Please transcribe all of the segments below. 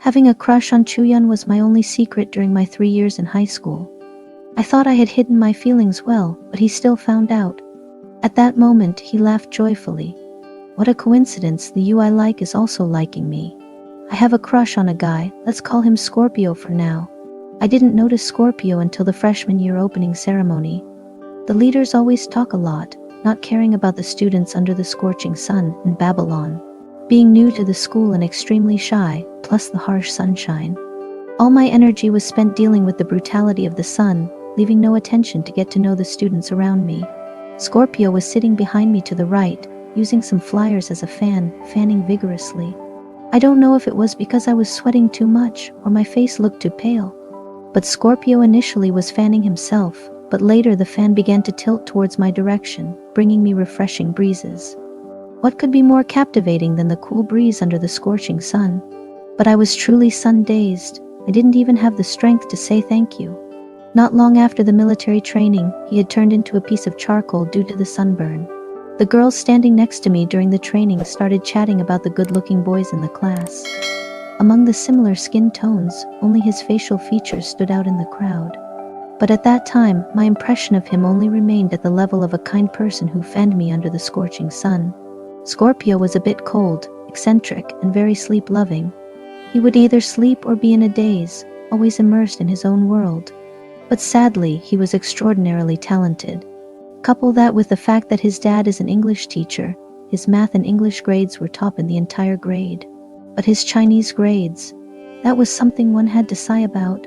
Having a crush on Chuyun was my only secret during my 3 years in high school. I thought I had hidden my feelings well, but he still found out. At that moment, he laughed joyfully. What a coincidence, the you I like is also liking me. I have a crush on a guy, let's call him Scorpio for now. I didn't notice Scorpio until the freshman year opening ceremony. The leaders always talk a lot, not caring about the students under the scorching sun in Babylon. Being new to the school and extremely shy, plus the harsh sunshine. All my energy was spent dealing with the brutality of the sun, leaving no attention to get to know the students around me. Scorpio was sitting behind me to the right, using some flyers as a fan, fanning vigorously. I don't know if it was because I was sweating too much or my face looked too pale. But Scorpio initially was fanning himself, but later the fan began to tilt towards my direction, bringing me refreshing breezes. What could be more captivating than the cool breeze under the scorching sun? But I was truly sun-dazed. I didn't even have the strength to say thank you. Not long after the military training, he had turned into a piece of charcoal due to the sunburn. The girls standing next to me during the training started chatting about the good-looking boys in the class. Among the similar skin tones, only his facial features stood out in the crowd. But at that time, my impression of him only remained at the level of a kind person who fanned me under the scorching sun. Scorpio was a bit cold, eccentric, and very sleep-loving. He would either sleep or be in a daze, always immersed in his own world. But sadly, he was extraordinarily talented. Couple that with the fact that his dad is an English teacher, his math and English grades were top in the entire grade. But his Chinese grades, that was something one had to sigh about.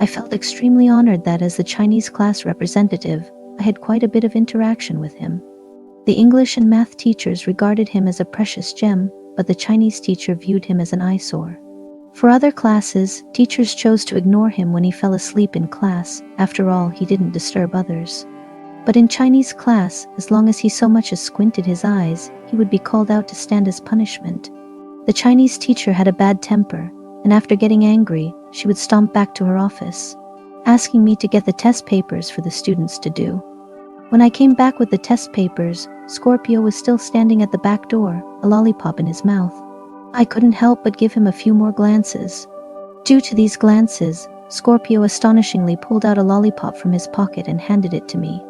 I felt extremely honored that as the Chinese class representative, I had quite a bit of interaction with him. The English and math teachers regarded him as a precious gem, but the Chinese teacher viewed him as an eyesore. For other classes, teachers chose to ignore him when he fell asleep in class. After all, he didn't disturb others. But in Chinese class, as long as he so much as squinted his eyes, he would be called out to stand as punishment. The Chinese teacher had a bad temper, and after getting angry, she would stomp back to her office, asking me to get the test papers for the students to do. When I came back with the test papers, Scorpio was still standing at the back door, a lollipop in his mouth. I couldn't help but give him a few more glances. Due to these glances, Scorpio astonishingly pulled out a lollipop from his pocket and handed it to me.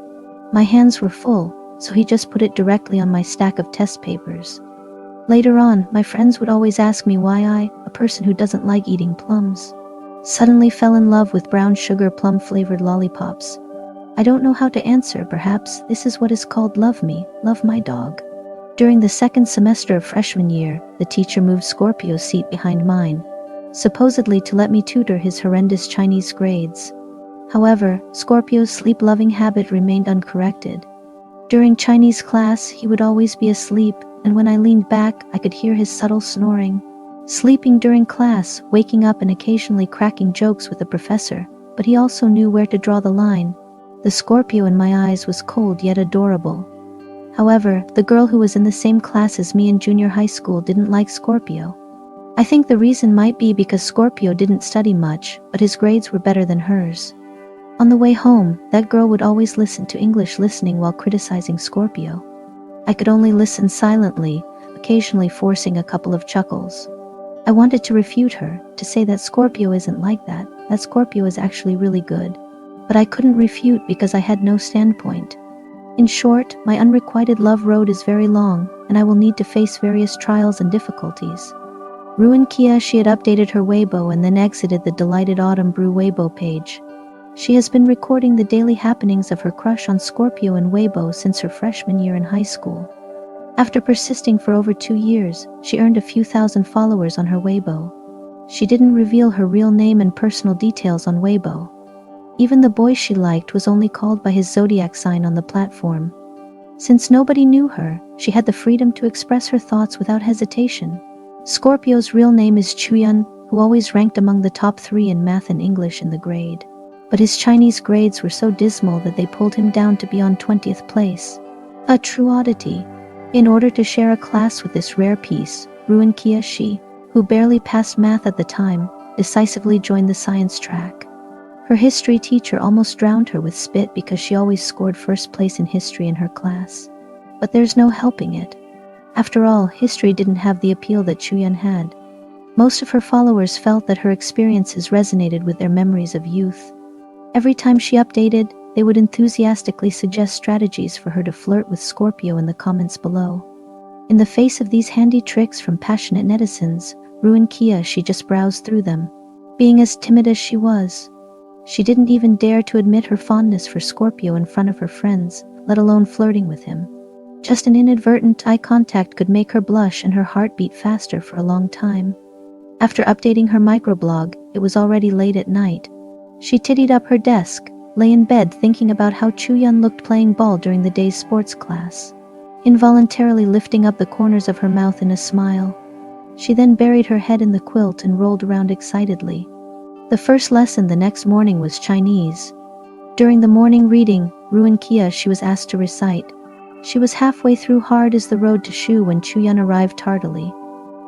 My hands were full, so he just put it directly on my stack of test papers. Later on, my friends would always ask me why I, a person who doesn't like eating plums, suddenly fell in love with brown sugar plum-flavored lollipops. I don't know how to answer. Perhaps this is what is called love me, love my dog. During the second semester of freshman year, the teacher moved Scorpio's seat behind mine, supposedly to let me tutor his horrendous Chinese grades. However, Scorpio's sleep-loving habit remained uncorrected. During Chinese class, he would always be asleep, and when I leaned back, I could hear his subtle snoring. Sleeping during class, waking up and occasionally cracking jokes with the professor, but he also knew where to draw the line. The Scorpio in my eyes was cold yet adorable. However, the girl who was in the same class as me in junior high school didn't like Scorpio. I think the reason might be because Scorpio didn't study much, but his grades were better than hers. On the way home, that girl would always listen to English listening while criticizing Scorpio. I could only listen silently, occasionally forcing a couple of chuckles. I wanted to refute her, to say that Scorpio isn't like that Scorpio is actually really good. But I couldn't refute because I had no standpoint. In short, my unrequited love road is very long, and I will need to face various trials and difficulties. Xianxia, she had updated her Weibo and then exited the Delighted Autumn Brew Weibo page. She has been recording the daily happenings of her crush on Scorpio in Weibo since her freshman year in high school. After persisting for over 2 years, she earned a few thousand followers on her Weibo. She didn't reveal her real name and personal details on Weibo. Even the boy she liked was only called by his zodiac sign on the platform. Since nobody knew her, she had the freedom to express her thoughts without hesitation. Scorpio's real name is Chuyun, who always ranked among the top 3 in math and English in the grade. But his Chinese grades were so dismal that they pulled him down to be on 20th place. A true oddity. In order to share a class with this rare piece, Xianxia, she, who barely passed math at the time, decisively joined the science track. Her history teacher almost drowned her with spit because she always scored first place in history in her class. But there's no helping it. After all, history didn't have the appeal that Chuyun had. Most of her followers felt that her experiences resonated with their memories of youth. Every time she updated, they would enthusiastically suggest strategies for her to flirt with Scorpio in the comments below. In the face of these handy tricks from passionate netizens, Xianxia, she just browsed through them. Being as timid as she was, she didn't even dare to admit her fondness for Scorpio in front of her friends, let alone flirting with him. Just an inadvertent eye contact could make her blush and her heart beat faster for a long time. After updating her microblog, it was already late at night. She tittied up her desk, lay in bed thinking about how Chuyan looked playing ball during the day's sports class, involuntarily lifting up the corners of her mouth in a smile. She then buried her head in the quilt and rolled around excitedly. The first lesson the next morning was Chinese. During the morning reading, Xianxia, she was asked to recite. She was halfway through Hard is the Road to Shu when Chuyan arrived tardily.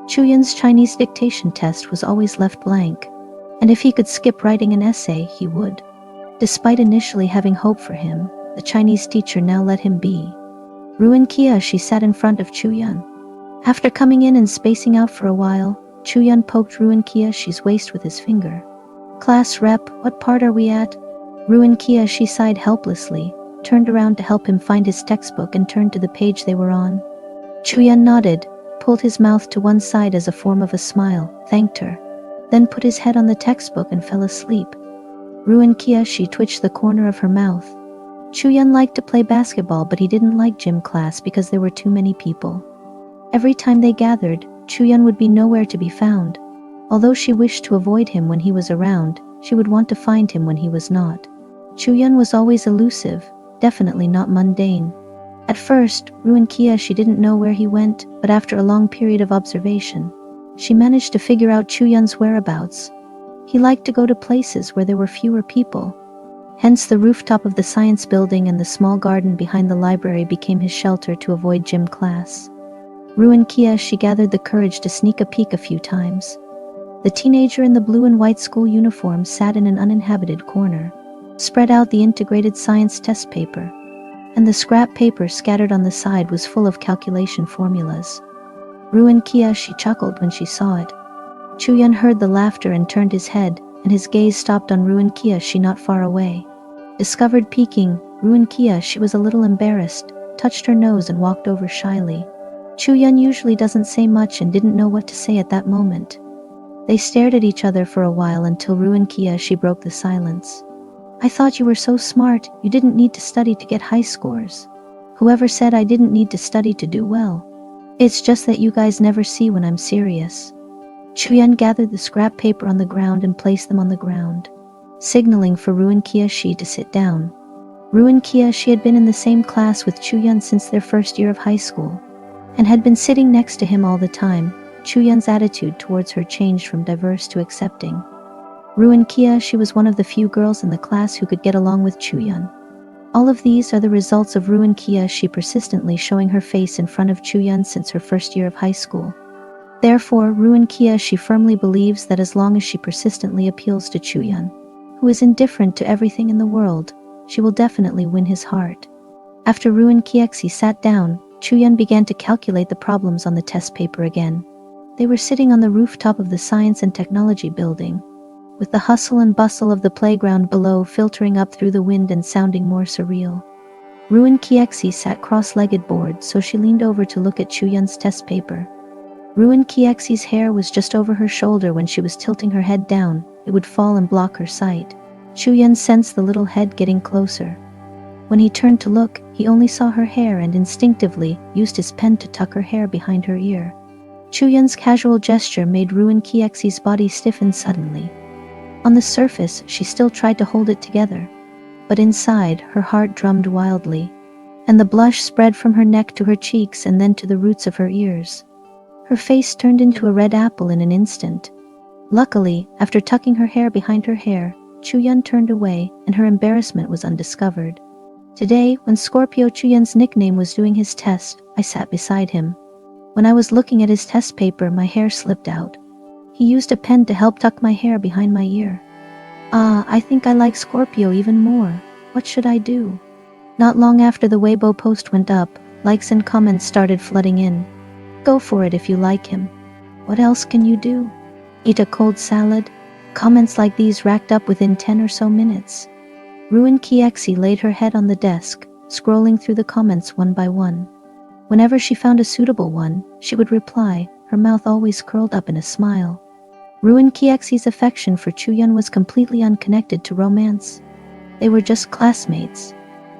Chuyan's Chinese dictation test was always left blank, and if he could skip writing an essay, he would. Despite initially having hope for him, the Chinese teacher now let him be. Xianxia, she sat in front of Chuyan. After coming in and spacing out for a while, Chuyan poked Xianxia's waist with his finger. "Class rep, what part are we at?" Xianxia, she sighed helplessly, turned around to help him find his textbook and turned to the page they were on. Chuyan nodded, pulled his mouth to one side as a form of a smile, thanked her, then put his head on the textbook and fell asleep. Xianxia, she twitched the corner of her mouth. Chuyan liked to play basketball, but he didn't like gym class because there were too many people. Every time they gathered, Chuyan would be nowhere to be found. Although she wished to avoid him when he was around, she would want to find him when he was not. Chuyan was always elusive, definitely not mundane. At first, Xianxia, she didn't know where he went, but after a long period of observation, she managed to figure out Chuyan's whereabouts. He liked to go to places where there were fewer people. Hence the rooftop of the science building and the small garden behind the library became his shelter to avoid gym class. Xianxia, she gathered the courage to sneak a peek a few times. The teenager in the blue and white school uniform sat in an uninhabited corner, spread out the integrated science test paper, and the scrap paper scattered on the side was full of calculation formulas. Xianxia, she chuckled when she saw it. Chuyan heard the laughter and turned his head, and his gaze stopped on Xianxia, she not far away. Discovered peeking, Xianxia, she was a little embarrassed, touched her nose and walked over shyly. Chuyan usually doesn't say much and didn't know what to say at that moment. They stared at each other for a while until Xianxia, she broke the silence. "I thought you were so smart, you didn't need to study to get high scores. Whoever said I didn't need to study to do well? It's just that you guys never see when I'm serious." Chuyan gathered the scrap paper on the ground and placed them on the ground, signaling for Xianxia, she to sit down. Xianxia, she had been in the same class with Chuyan since their first year of high school, and had been sitting next to him all the time. Chuyan's attitude towards her changed from diverse to accepting. Xianxia, she was one of the few girls in the class who could get along with Chuyan. All of these are the results of Xianxia, she persistently showing her face in front of Chuyan since her first year of high school. Therefore, Xianxia, she firmly believes that as long as she persistently appeals to Chuyan, who is indifferent to everything in the world, she will definitely win his heart. After Xianxia sat down, Chuyan began to calculate the problems on the test paper again. They were sitting on the rooftop of the Science and Technology building, with the hustle and bustle of the playground below filtering up through the wind and sounding more surreal. Xianxia sat cross-legged bored, so she leaned over to look at Chuyan's test paper. Xianxia's hair was just over her shoulder when she was tilting her head down. It would fall and block her sight. Chuyan sensed the little head getting closer. When he turned to look, he only saw her hair and instinctively used his pen to tuck her hair behind her ear. Chuyan's casual gesture made Xianxia's body stiffen suddenly. On the surface, she still tried to hold it together, but inside, her heart drummed wildly, and the blush spread from her neck to her cheeks and then to the roots of her ears. Her face turned into a red apple in an instant. Luckily, after tucking her hair behind her hair, Chuyan turned away and her embarrassment was undiscovered. Today, when Scorpio, Chuyan's nickname, was doing his test, I sat beside him. When I was looking at his test paper, my hair slipped out. He used a pen to help tuck my hair behind my ear. I think I like Scorpio even more. What should I do? Not long after the Weibo post went up, likes and comments started flooding in. Go for it if you like him. What else can you do? Eat a cold salad? Comments like these racked up within 10 or so minutes. Ruin Xianxia laid her head on the desk, scrolling through the comments one by one. Whenever she found a suitable one, she would reply, her mouth always curled up in a smile. Ruin Xianxia's affection for Chuyun was completely unconnected to romance. They were just classmates.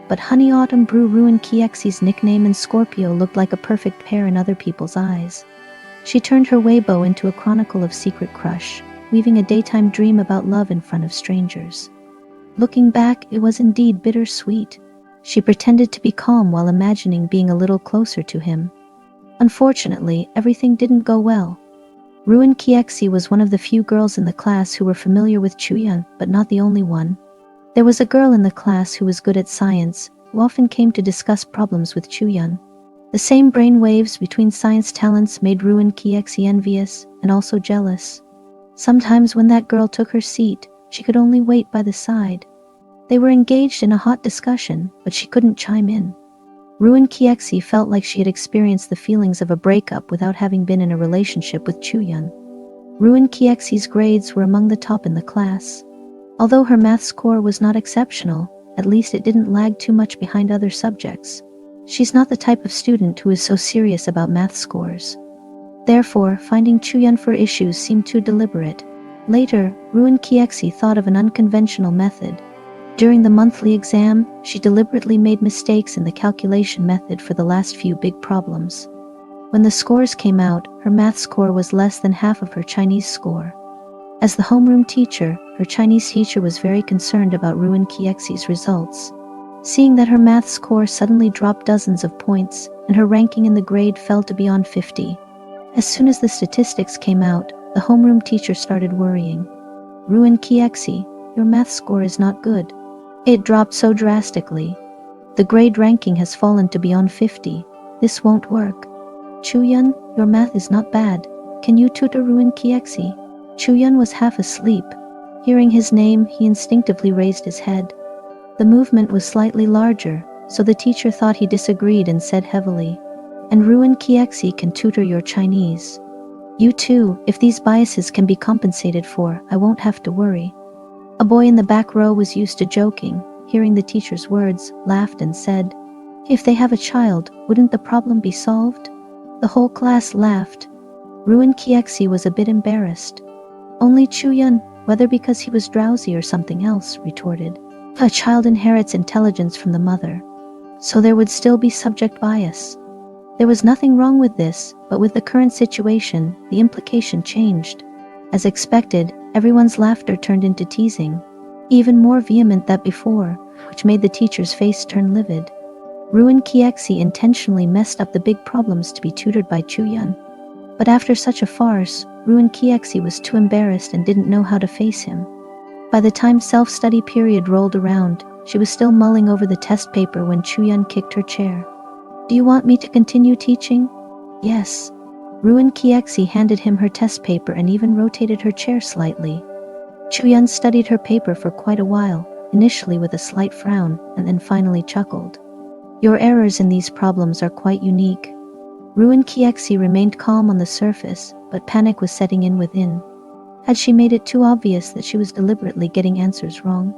But Honey Autumn Brew Ruin Xianxia's nickname and Scorpio looked like a perfect pair in other people's eyes. She turned her Weibo into a chronicle of secret crush, weaving a daytime dream about love in front of strangers. Looking back, it was indeed bittersweet. She pretended to be calm while imagining being a little closer to him. Unfortunately, everything didn't go well. Ruin Xianxia was one of the few girls in the class who were familiar with Chuyun, but not the only one. There was a girl in the class who was good at science, who often came to discuss problems with Chuyun. The same brain waves between science talents made Ruin Xianxia envious and also jealous. Sometimes when that girl took her seat, she could only wait by the side. They were engaged in a hot discussion, but she couldn't chime in. Ruin Xianxia felt like she had experienced the feelings of a breakup without having been in a relationship with Chuyun. Ruin Xianxia's grades were among the top in the class. Although her math score was not exceptional, at least it didn't lag too much behind other subjects. She's not the type of student who is so serious about math scores. Therefore, finding Chuyun for issues seemed too deliberate. Later, Ruin Xianxia thought of an unconventional method. During the monthly exam, she deliberately made mistakes in the calculation method for the last few big problems. When the scores came out, her math score was less than half of her Chinese score. As the homeroom teacher, her Chinese teacher was very concerned about Ruin Xianxia's results. Seeing that her math score suddenly dropped dozens of points, and her ranking in the grade fell to beyond 50. As soon as the statistics came out, the homeroom teacher started worrying. Ruin Xianxia, your math score is not good. It dropped so drastically. The grade ranking has fallen to beyond 50. This won't work. Chuyun, your math is not bad. Can you tutor Ruin Xianxia? Chuyun was half asleep. Hearing his name, he instinctively raised his head. The movement was slightly larger, so the teacher thought he disagreed and said heavily, "And Ruin Xianxia can tutor your Chinese. You too, if these biases can be compensated for, I won't have to worry." A boy in the back row was used to joking, hearing the teacher's words, laughed and said, "If they have a child, wouldn't the problem be solved?" The whole class laughed. Ruin Xianxia was a bit embarrassed. Only Chuyun, whether because he was drowsy or something else, retorted, "A child inherits intelligence from the mother, so there would still be subject bias." There was nothing wrong with this, but with the current situation, the implication changed. As expected, everyone's laughter turned into teasing, even more vehement than before, which made the teacher's face turn livid. Ruin Xianxia intentionally messed up the big problems to be tutored by Chuyun. But after such a farce, Ruin Xianxia was too embarrassed and didn't know how to face him. By the time self-study period rolled around, she was still mulling over the test paper when Chuyun kicked her chair. "Do you want me to continue teaching?" "Yes." Ruin Xianxia handed him her test paper and even rotated her chair slightly. Chuyun studied her paper for quite a while, initially with a slight frown, and then finally chuckled. "Your errors in these problems are quite unique." Ruin Xianxia remained calm on the surface, but panic was setting in within. Had she made it too obvious that she was deliberately getting answers wrong?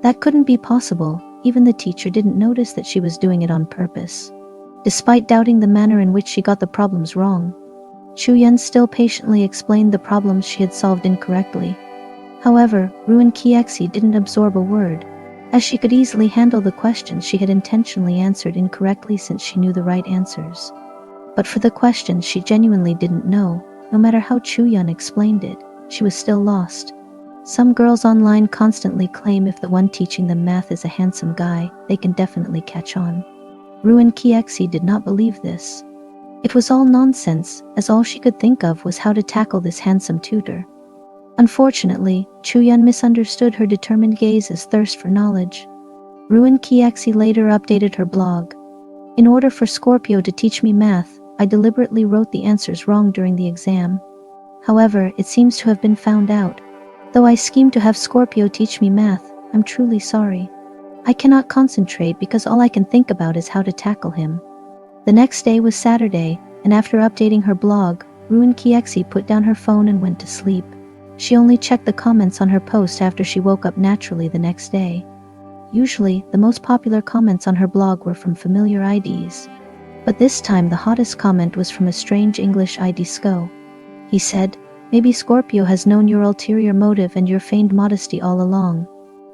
That couldn't be possible. Even the teacher didn't notice that she was doing it on purpose. Despite doubting the manner in which she got the problems wrong, Chuyun still patiently explained the problems she had solved incorrectly. However, Ruin Xianxia didn't absorb a word, as she could easily handle the questions she had intentionally answered incorrectly since she knew the right answers. But for the questions she genuinely didn't know, no matter how Chuyun explained it, she was still lost. Some girls online constantly claim if the one teaching them math is a handsome guy, they can definitely catch on. Ruin Xianxia did not believe this. It was all nonsense, as all she could think of was how to tackle this handsome tutor. Unfortunately, Chuyun misunderstood her determined gaze as thirst for knowledge. Ruin Xianxia later updated her blog. "In order for Scorpio to teach me math, I deliberately wrote the answers wrong during the exam. However, it seems to have been found out. Though I schemed to have Scorpio teach me math, I'm truly sorry. I cannot concentrate because all I can think about is how to tackle him." The next day was Saturday, and after updating her blog, Ruin Xianxia put down her phone and went to sleep. She only checked the comments on her post after she woke up naturally the next day. Usually, the most popular comments on her blog were from familiar IDs. But this time the hottest comment was from a strange English ID Sco. He said, "Maybe Scorpio has known your ulterior motive and your feigned modesty all along.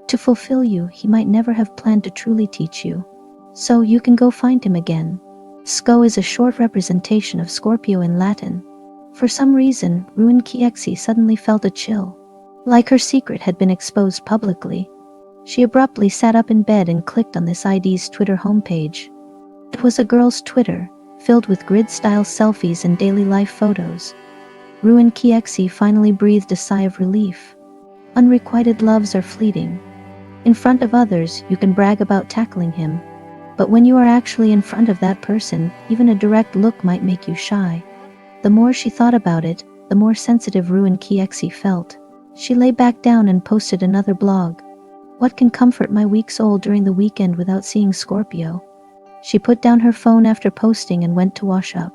To fulfill you, he might never have planned to truly teach you. So you can go find him again." Sco is a short representation of Scorpio in Latin. For some reason, Xianxia suddenly felt a chill. Like her secret had been exposed publicly. She abruptly sat up in bed and clicked on this ID's Twitter homepage. It was a girl's Twitter, filled with grid-style selfies and daily life photos. Xianxia finally breathed a sigh of relief. Unrequited loves are fleeting. In front of others, you can brag about tackling him. But when you are actually in front of that person, even a direct look might make you shy. The more she thought about it, the more sensitive Xianxia felt. She lay back down and posted another blog. What can comfort my weak soul during the weekend without seeing Scorpio? She put down her phone after posting and went to wash up.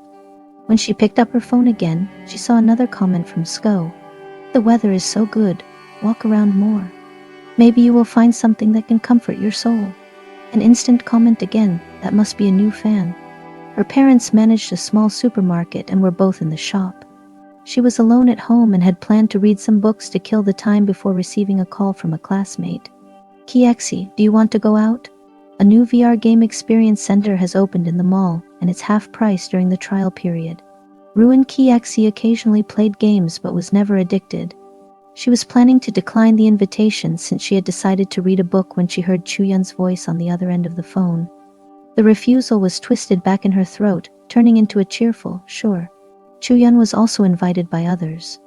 When she picked up her phone again, she saw another comment from Sco. "The weather is so good, walk around more. Maybe you will find something that can comfort your soul." An instant comment again, "That must be a new fan." Her parents managed a small supermarket and were both in the shop. She was alone at home and had planned to read some books to kill the time before receiving a call from a classmate. "Xianxia, do you want to go out? A new VR game experience center has opened in the mall, and it's half price during the trial period." Xianxia occasionally played games but was never addicted. She was planning to decline the invitation since she had decided to read a book when she heard Chuyun's voice on the other end of the phone. The refusal was twisted back in her throat, turning into a cheerful, "Sure." Chuyun was also invited by others.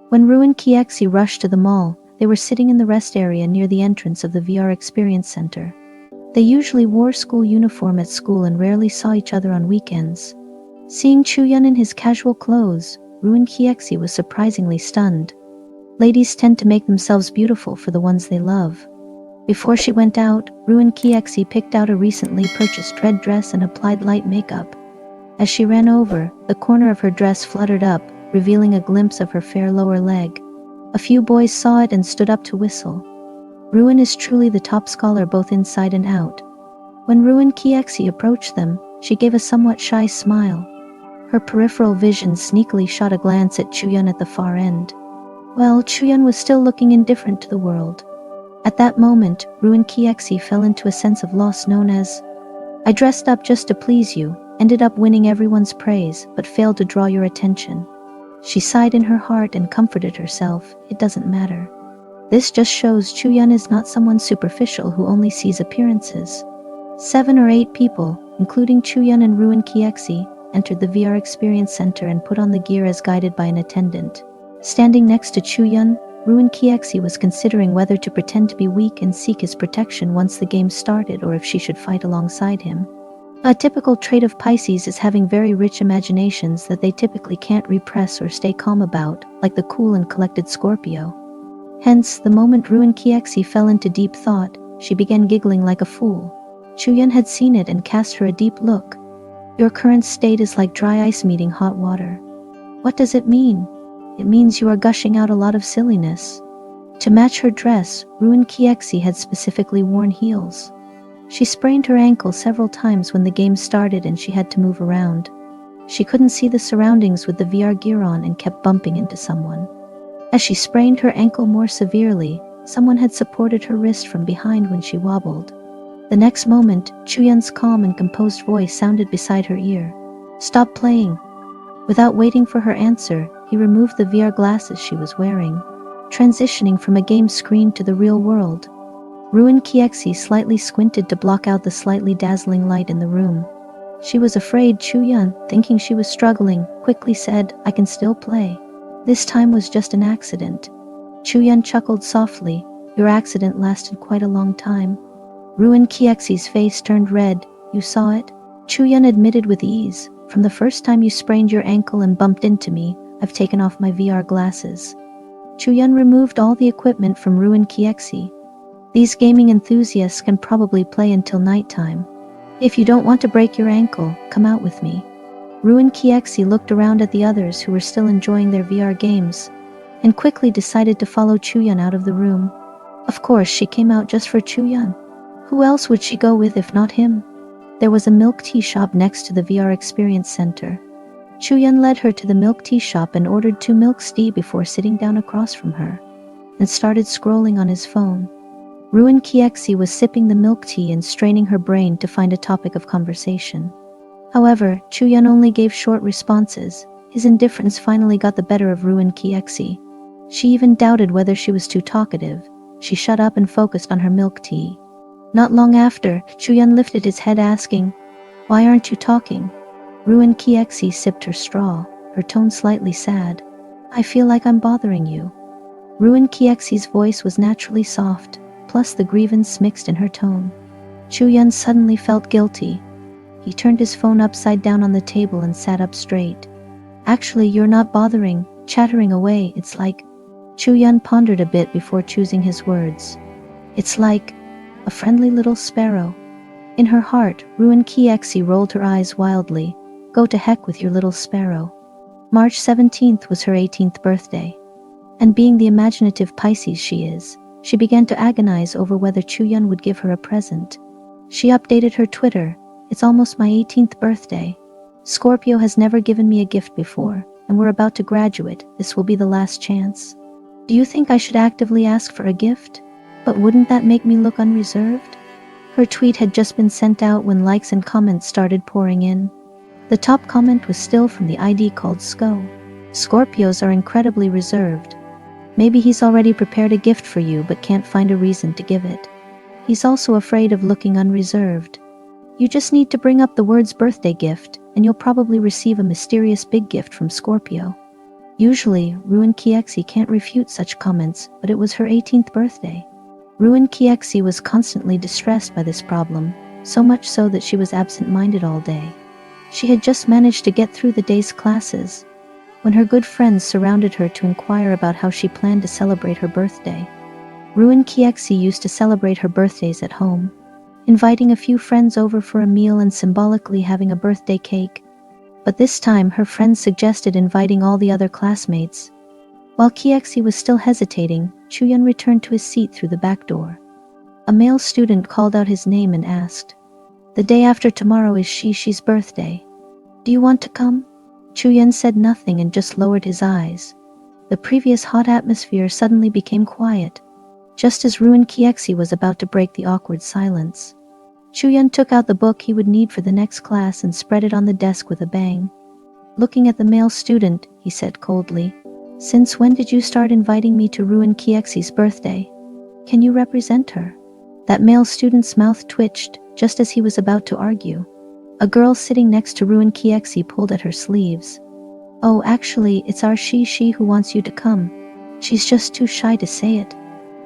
When Xianxia rushed to the mall, they were sitting in the rest area near the entrance of the VR Experience Center. They usually wore school uniform at school and rarely saw each other on weekends. Seeing Chuyun in his casual clothes, Xianxia was surprisingly stunned. Ladies tend to make themselves beautiful for the ones they love. Before she went out, Xianxia picked out a recently purchased red dress and applied light makeup. As she ran over, the corner of her dress fluttered up, revealing a glimpse of her fair lower leg. A few boys saw it and stood up to whistle. Ruin is truly the top scholar both inside and out. When Xianxia approached them, she gave a somewhat shy smile. Her peripheral vision sneakily shot a glance at Chuyun at the far end. Well, Chuyun was still looking indifferent to the world. At that moment, Xianxia fell into a sense of loss known as, "I dressed up just to please you, ended up winning everyone's praise, but failed to draw your attention." She sighed in her heart and comforted herself, "It doesn't matter." This just shows Chuyun is not someone superficial who only sees appearances. 7 or 8 people, including Chuyun and Xianxia, entered the VR Experience Center and put on the gear as guided by an attendant. Standing next to Chuyun, Xianxia was considering whether to pretend to be weak and seek his protection once the game started or if she should fight alongside him. A typical trait of Pisces is having very rich imaginations that they typically can't repress or stay calm about, like the cool and collected Scorpio. Hence, the moment Xianxia fell into deep thought, she began giggling like a fool. Chuyun had seen it and cast her a deep look. "Your current state is like dry ice meeting hot water." "What does it mean?" "It means you are gushing out a lot of silliness." To match her dress, Xianxia had specifically worn heels. She sprained her ankle several times when the game started and she had to move around. She couldn't see the surroundings with the VR gear on and kept bumping into someone. As she sprained her ankle more severely, someone had supported her wrist from behind when she wobbled. The next moment, Chuyun's calm and composed voice sounded beside her ear. "Stop playing." Without waiting for her answer, he removed the VR glasses she was wearing, transitioning from a game screen to the real world. Xianxia slightly squinted to block out the slightly dazzling light in the room. She was afraid Chuyun, thinking she was struggling, quickly said, "I can still play. This time was just an accident." Chuyun chuckled softly. "Your accident lasted quite a long time." Xianxia's face turned red. "You saw it?" Chuyun admitted with ease. "From the first time you sprained your ankle and bumped into me, I've taken off my VR glasses." Chuyun removed all the equipment from Xianxia. "These gaming enthusiasts can probably play until nighttime. If you don't want to break your ankle, come out with me." Xianxia looked around at the others who were still enjoying their VR games. and quickly decided to follow Chuyan out of the room. Of course, she came out just for Chuyan. Who else would she go with if not him? There was a milk tea shop next to the VR Experience Center. Chuyan led her to the milk tea shop and ordered 2 milk tea before sitting down across from her, and started scrolling on his phone. Ruin Kiexi was sipping the milk tea and straining her brain to find a topic of conversation. However, Chuyan only gave short responses. His indifference finally got the better of Ruin Kiexi. She even doubted whether she was too talkative. She shut up and focused on her milk tea. Not long after, Chuyan lifted his head asking, "Why aren't you talking?" Ruin Kiexi sipped her straw, her tone slightly sad. "I feel like I'm bothering you." Ruin Kiexi's voice was naturally soft, plus the grievance mixed in her tone. Chuyan suddenly felt guilty. He turned his phone upside down on the table and sat up straight. "Actually, you're not bothering, chattering away, it's like..." Chuyan pondered a bit before choosing his words. "It's like a friendly little sparrow." In her heart, Ruin Kiexi rolled her eyes wildly. Go to heck with your little sparrow. March 17th was her 18th birthday. And being the imaginative Pisces she is, she began to agonize over whether Chuyan would give her a present. She updated her Twitter, "It's almost my 18th birthday. Scorpio has never given me a gift before, and we're about to graduate. This will be the last chance. Do you think I should actively ask for a gift? But wouldn't that make me look unreserved?" Her tweet had just been sent out when likes and comments started pouring in. The top comment was still from the ID called Sco. "Scorpios are incredibly reserved. Maybe he's already prepared a gift for you but can't find a reason to give it. He's also afraid of looking unreserved. You just need to bring up the words birthday gift, and you'll probably receive a mysterious big gift from Scorpio." Usually, Ruin Kiexi can't refute such comments, but it was her 18th birthday. Ruin Kiexi was constantly distressed by this problem, so much so that she was absent-minded all day. She had just managed to get through the day's classes when her good friends surrounded her to inquire about how she planned to celebrate her birthday. Ruin Kiexi used to celebrate her birthdays at home, inviting a few friends over for a meal and symbolically having a birthday cake. But this time her friends suggested inviting all the other classmates. While Kiexi was still hesitating, Chuyan returned to his seat through the back door. A male student called out his name and asked, "The day after tomorrow is Shishi's birthday. Do you want to come?" Chuyan said nothing and just lowered his eyes. The previous hot atmosphere suddenly became quiet, just as Ruin Kiexi was about to break the awkward silence. Chuyan took out the book he would need for the next class and spread it on the desk with a bang. Looking at the male student, he said coldly, "Since when did you start inviting me to Ruin Kiexi's birthday? Can you represent her?" That male student's mouth twitched, just as he was about to argue. A girl sitting next to Ruin Kiexi pulled at her sleeves. "Oh, actually, it's our Shi who wants you to come. She's just too shy to say it."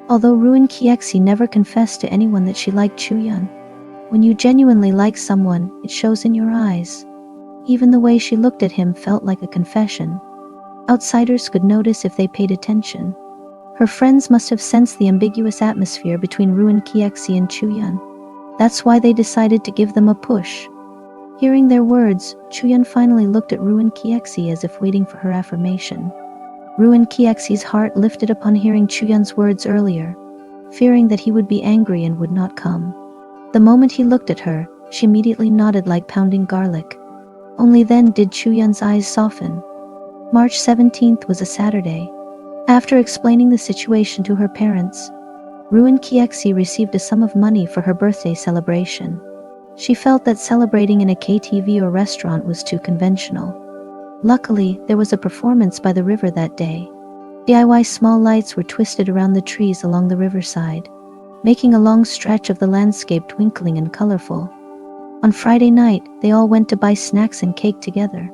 Although Ruin Kiexi never confessed to anyone that she liked Chuyan, when you genuinely like someone, it shows in your eyes. Even the way she looked at him felt like a confession. Outsiders could notice if they paid attention. Her friends must have sensed the ambiguous atmosphere between Ruin Kiexi and Chuyan. That's why they decided to give them a push. Hearing their words, Chuyan finally looked at Ruin Kiexi as if waiting for her affirmation. Ruin Kiexi's heart lifted upon hearing Chuyan's words earlier, fearing that he would be angry and would not come. The moment he looked at her, she immediately nodded like pounding garlic. Only then did Chuyan's eyes soften. March 17th was a Saturday. After explaining the situation to her parents, Ruin Kiexi received a sum of money for her birthday celebration. She felt that celebrating in a KTV or restaurant was too conventional. Luckily, there was a performance by the river that day. DIY small lights were twisted around the trees along the riverside, making a long stretch of the landscape twinkling and colorful. On Friday night, they all went to buy snacks and cake together,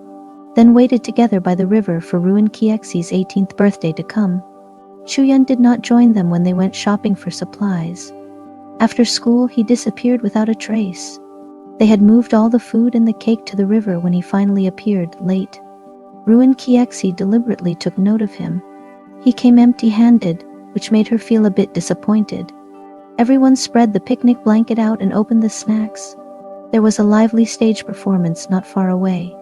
then waited together by the river for Ruin Kiexi's 18th birthday to come. Chuyan did not join them when they went shopping for supplies. After school, he disappeared without a trace. They had moved all the food and the cake to the river when he finally appeared, late. Ruin Kiexi deliberately took note of him. He came empty-handed, which made her feel a bit disappointed. Everyone spread the picnic blanket out and opened the snacks. There was a lively stage performance not far away.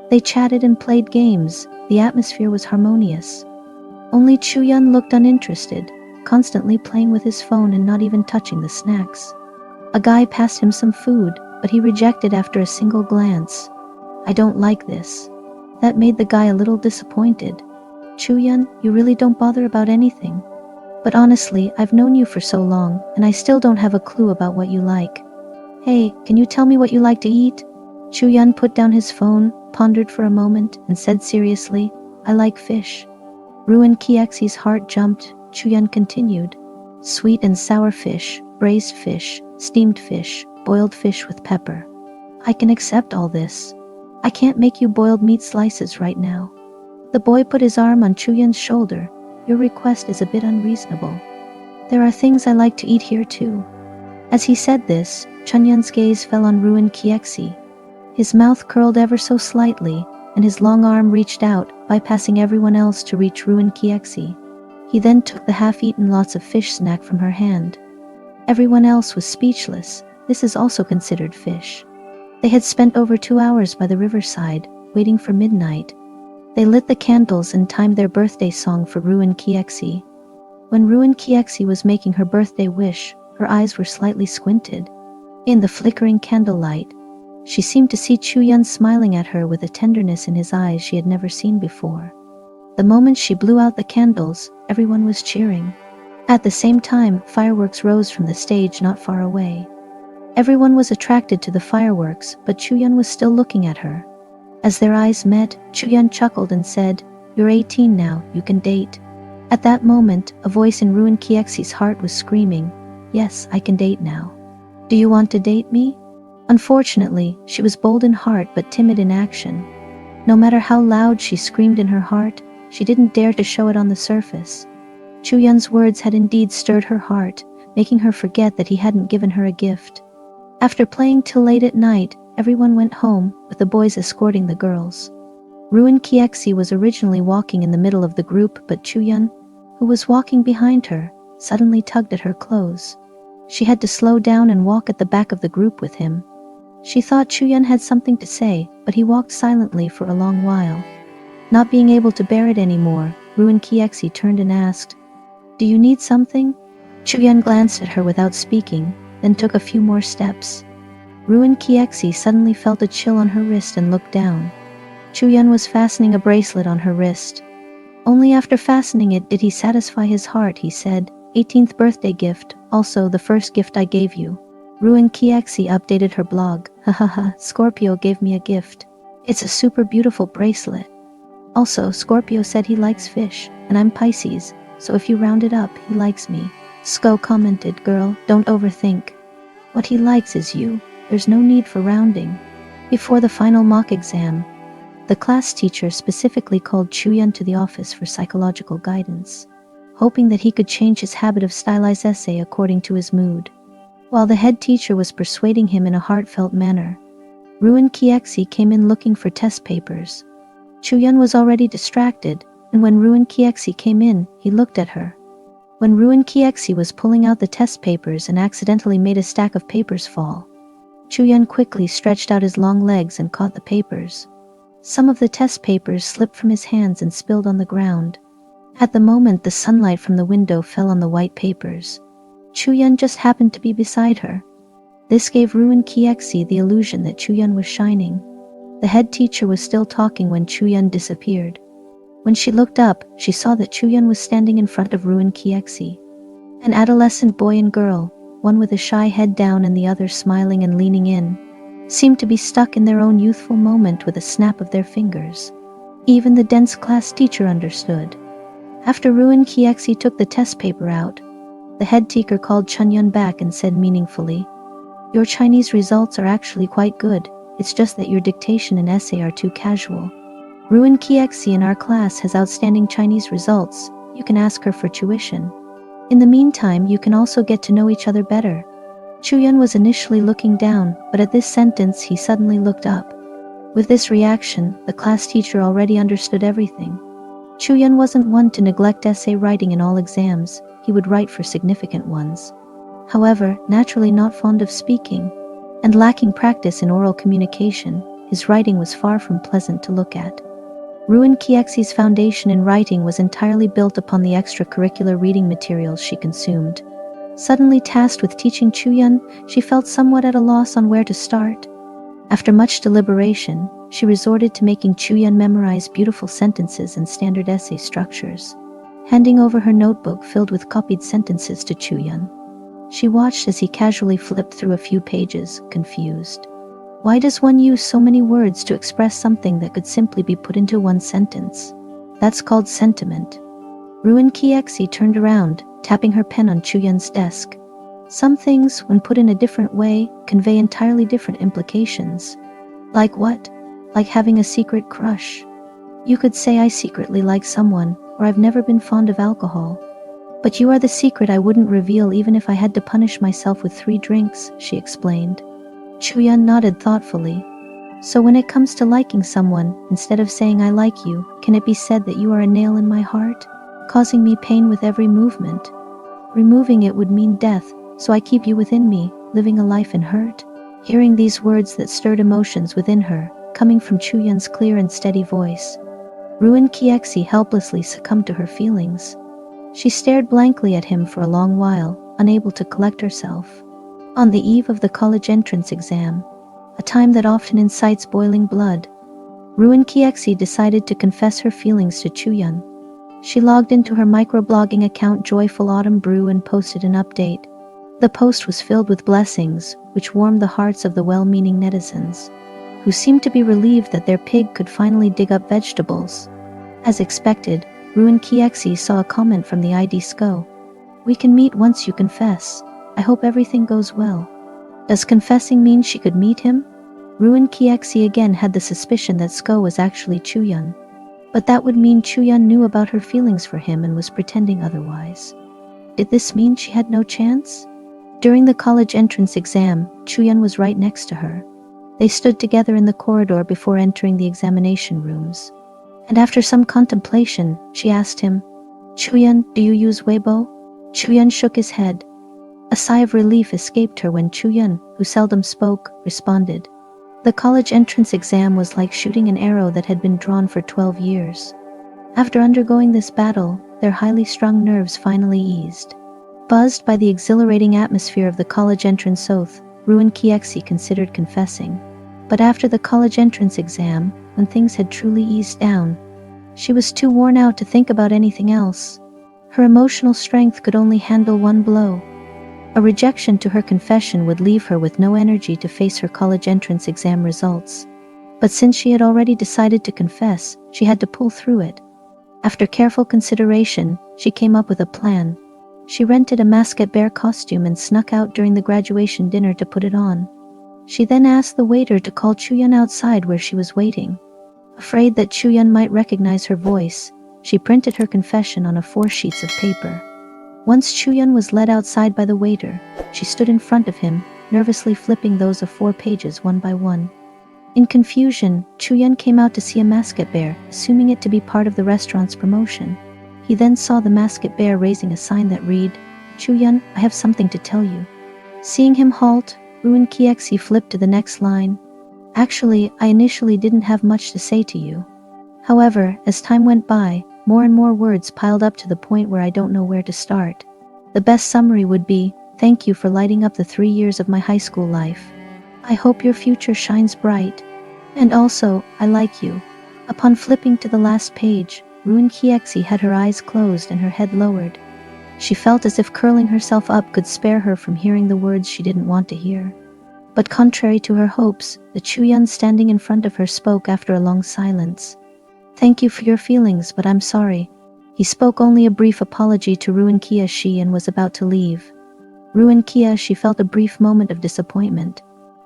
They chatted and played games. The atmosphere was harmonious. Only Chuyan looked uninterested, constantly playing with his phone and not even touching the snacks. A guy passed him some food, but he rejected after a single glance. I don't like this. That made the guy a little disappointed. Chuyan, you really don't bother about anything. But honestly, I've known you for so long, and I still don't have a clue about what you like. Hey, can you tell me what you like to eat? Chuyan put down his phone, pondered for a moment, and said seriously, I like fish. Ruin Kiexi's heart jumped. Chuyan continued. Sweet and sour fish, braised fish, steamed fish, boiled fish with pepper. I can accept all this. I can't make you boiled meat slices right now. The boy put his arm on Chuyan's shoulder. Your request is a bit unreasonable. There are things I like to eat here too. As he said this, Chunyun's gaze fell on Ruin Kiexi. His mouth curled ever so slightly, and his long arm reached out, bypassing everyone else to reach Ruin Kiexi. He then took the half-eaten lots of fish snack from her hand. Everyone else was speechless. This is also considered fish. They had spent over 2 hours by the riverside, waiting for midnight. They lit the candles and timed their birthday song for Ruin Kiexi. When Ruin Kiexi was making her birthday wish, her eyes were slightly squinted. In the flickering candlelight, she seemed to see Chuyan smiling at her with a tenderness in his eyes she had never seen before. The moment she blew out the candles, everyone was cheering. At the same time, fireworks rose from the stage not far away. Everyone was attracted to the fireworks, but Chuyan was still looking at her. As their eyes met, Chuyan chuckled and said, You're 18 now, you can date. At that moment, a voice in Ruin Kiexi's heart was screaming, Yes, I can date now. Do you want to date me? Unfortunately, she was bold in heart but timid in action. No matter how loud she screamed in her heart, she didn't dare to show it on the surface. Chuyan's words had indeed stirred her heart, making her forget that he hadn't given her a gift. After playing till late at night, everyone went home, with the boys escorting the girls. Ruin Kiexi was originally walking in the middle of the group, but Chuyan, who was walking behind her, suddenly tugged at her clothes. She had to slow down and walk at the back of the group with him. She thought Chuyan had something to say, but he walked silently for a long while. Not being able to bear it anymore, Ruin Kiexi turned and asked, Do you need something? Chuyan glanced at her without speaking, then took a few more steps. Ruin Kiexi suddenly felt a chill on her wrist and looked down. Chuyan was fastening a bracelet on her wrist. Only after fastening it did he satisfy his heart. He said, 18th birthday gift, also the first gift I gave you. Ruin Kiexi updated her blog. Hahaha, Scorpio gave me a gift. It's a super beautiful bracelet. Also, Scorpio said he likes fish, and I'm Pisces, so if you round it up, he likes me. Sko commented, Girl, don't overthink. What he likes is you. There's no need for rounding. Before the final mock exam, the class teacher specifically called Chuyan to the office for psychological guidance, hoping that he could change his habit of stylized essay according to his mood. While the head teacher was persuading him in a heartfelt manner, Ruin Kiexi came in looking for test papers. Chuyan was already distracted, and when Ruin Kiexi came in, he looked at her. When Ruin Kiexi was pulling out the test papers and accidentally made a stack of papers fall, Chuyan quickly stretched out his long legs and caught the papers. Some of the test papers slipped from his hands and spilled on the ground. At the moment, the sunlight from the window fell on the white papers. Chuyan just happened to be beside her. This gave Ruin Kiexi the illusion that Chuyan was shining. The head teacher was still talking when Chuyan disappeared. When she looked up, she saw that Chuyan was standing in front of Ruin Kiexi. An adolescent boy and girl, one with a shy head down and the other smiling and leaning in, seemed to be stuck in their own youthful moment with a snap of their fingers. Even the dense class teacher understood. After Ruin Kiexi took the test paper out, the head teacher called Chunyun back and said meaningfully, Your Chinese results are actually quite good, it's just that your dictation and essay are too casual. Ruin Kiexi in our class has outstanding Chinese results, you can ask her for tuition. In the meantime, you can also get to know each other better. Chuyan was initially looking down, but at this sentence he suddenly looked up. With this reaction, the class teacher already understood everything. Chuyan wasn't one to neglect essay writing in all exams, he would write for significant ones. However, naturally not fond of speaking, and lacking practice in oral communication, his writing was far from pleasant to look at. Ruin Kiexi's foundation in writing was entirely built upon the extracurricular reading materials she consumed. Suddenly tasked with teaching Chuyan, she felt somewhat at a loss on where to start. After much deliberation, she resorted to making Chuyan memorize beautiful sentences and standard essay structures. Handing over her notebook filled with copied sentences to Chuyan, she watched as he casually flipped through a few pages, confused. Why does one use so many words to express something that could simply be put into one sentence? That's called sentiment. Ruin Kiexi turned around, tapping her pen on Chuyan's desk. Some things, when put in a different way, convey entirely different implications. Like what? Like having a secret crush. You could say I secretly like someone, or I've never been fond of alcohol. But you are the secret I wouldn't reveal even if I had to punish myself with 3 drinks, she explained. Chuyan nodded thoughtfully. So when it comes to liking someone, instead of saying I like you, can it be said that you are a nail in my heart, causing me pain with every movement? Removing it would mean death, so I keep you within me, living a life in hurt. Hearing these words that stirred emotions within her, coming from Chuyan's clear and steady voice, Ruin Kiexi helplessly succumbed to her feelings. She stared blankly at him for a long while, unable to collect herself. On the eve of the college entrance exam, a time that often incites boiling blood, Ruin Kiexi decided to confess her feelings to Chuyan. She logged into her microblogging account Joyful Autumn Brew and posted an update. The post was filled with blessings, which warmed the hearts of the well-meaning netizens, who seemed to be relieved that their pig could finally dig up vegetables. As expected, Ruin Kiexi saw a comment from the ID Sco. We can meet once you confess. I hope everything goes well. Does confessing mean she could meet him? Ruin Kiexi again had the suspicion that Sco was actually Chuyan. But that would mean Chuyan knew about her feelings for him and was pretending otherwise. Did this mean she had no chance? During the college entrance exam, Chuyan was right next to her. They stood together in the corridor before entering the examination rooms. And after some contemplation, she asked him, Chuyan, do you use Weibo? Chuyan shook his head. A sigh of relief escaped her when Chuyan, who seldom spoke, responded. The college entrance exam was like shooting an arrow that had been drawn for 12 years. After undergoing this battle, their highly strung nerves finally eased. Buzzed by the exhilarating atmosphere of the college entrance oath, Ruin Kiexi considered confessing. But after the college entrance exam, when things had truly eased down, she was too worn out to think about anything else. Her emotional strength could only handle one blow. A rejection to her confession would leave her with no energy to face her college entrance exam results. But since she had already decided to confess, she had to pull through it. After careful consideration, she came up with a plan. She rented a Masket Bear costume and snuck out during the graduation dinner to put it on. She then asked the waiter to call Chuyan outside where she was waiting. Afraid that Chuyan might recognize her voice, she printed her confession on 4 sheets of paper. Once Chuyan was led outside by the waiter, she stood in front of him, nervously flipping those 4 pages one by one. In confusion, Chuyan came out to see a Masket Bear, assuming it to be part of the restaurant's promotion. He then saw the Masket Bear raising a sign that read, Chuyan, I have something to tell you. Seeing him halt, Ruin Kiexi flipped to the next line. Actually, I initially didn't have much to say to you. However, as time went by, more and more words piled up to the point where I don't know where to start. The best summary would be, thank you for lighting up the 3 years of my high school life. I hope your future shines bright. And also, I like you. Upon flipping to the last page, Ruin Kiexi had her eyes closed and her head lowered. She felt as if curling herself up could spare her from hearing the words she didn't want to hear. But contrary to her hopes, the Chuyan standing in front of her spoke after a long silence. Thank you for your feelings, but I'm sorry. He spoke only a brief apology to Ruin Kiexi and was about to leave. Ruin Kiexi felt a brief moment of disappointment,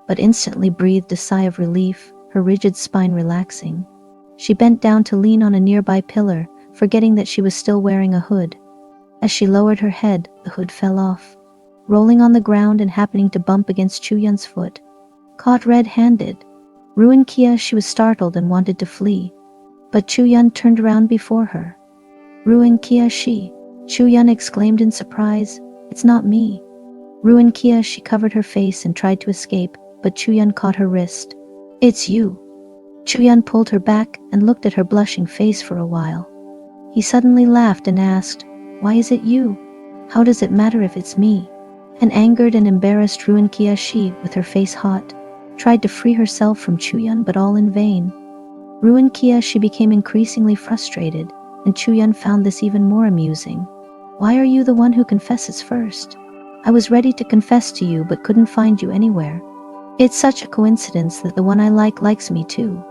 but instantly breathed a sigh of relief, her rigid spine relaxing. She bent down to lean on a nearby pillar, forgetting that she was still wearing a hood. As she lowered her head, the hood fell off, rolling on the ground and happening to bump against Chuyan's foot. Caught red-handed, Ruin Kiexi was startled and wanted to flee. But Chuyan turned around before her. Ruin Kiexi, Chuyan exclaimed in surprise, it's not me. Ruin Kiexi covered her face and tried to escape, but Chuyan caught her wrist. It's you. Chuyan pulled her back and looked at her blushing face for a while. He suddenly laughed and asked, "Why is it you? How does it matter if it's me?" An angered and embarrassed Xianxia, with her face hot, tried to free herself from Chuyan, but all in vain. Xianxia became increasingly frustrated, and Chuyan found this even more amusing. "Why are you the one who confesses first? I was ready to confess to you but couldn't find you anywhere. It's such a coincidence that the one I like likes me too."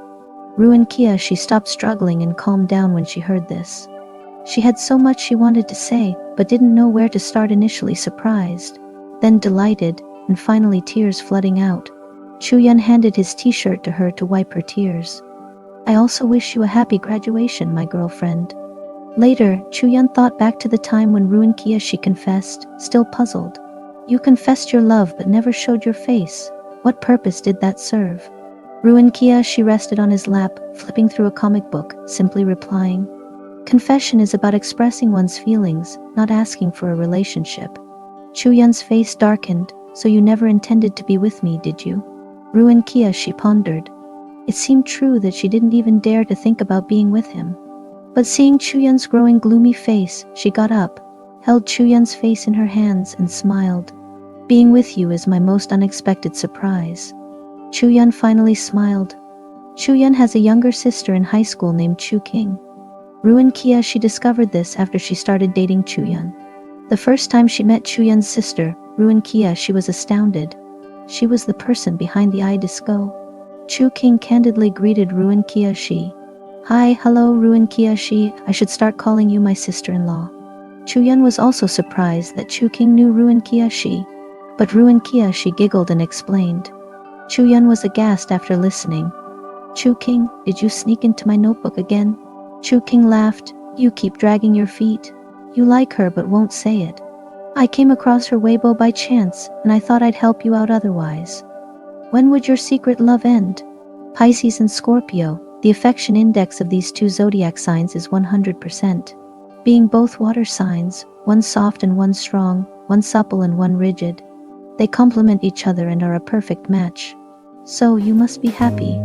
Xianxia stopped struggling and calmed down when she heard this. She had so much she wanted to say, but didn't know where to start. Initially surprised, then delighted, and finally tears flooding out. Chuyan handed his t-shirt to her to wipe her tears. "I also wish you a happy graduation, my girlfriend." Later, Chuyan thought back to the time when Xianxia confessed, still puzzled. "You confessed your love but never showed your face. What purpose did that serve?" Xianxia rested on his lap, flipping through a comic book, simply replying, "Confession is about expressing one's feelings, not asking for a relationship." Chuyan's face darkened. "So you never intended to be with me, did you?" Xianxia pondered. It seemed true that she didn't even dare to think about being with him. But seeing Chuyan's growing gloomy face, she got up, held Chuyan's face in her hands and smiled. "Being with you is my most unexpected surprise." Chuyan finally smiled. Chuyan has a younger sister in high school named Chuking. Xianxia discovered this after she started dating Chuyan. The first time she met Chuyan's sister, Xianxia was astounded. She was the person behind the eye disco. Chuking candidly greeted Xianxia. "Hi, hello Xianxia, I should start calling you my sister-in-law." Chuyan was also surprised that Chuking knew Xianxia, but Xianxia giggled and explained. Chuyan was aghast after listening. "Chuking, did you sneak into my notebook again?" Chuking laughed. "You keep dragging your feet. You like her but won't say it. I came across her Weibo by chance, and I thought I'd help you out otherwise." "When would your secret love end?" Pisces and Scorpio, the affection index of these two zodiac signs is 100%. Being both water signs, one soft and one strong, one supple and one rigid, they complement each other and are a perfect match. So you must be happy.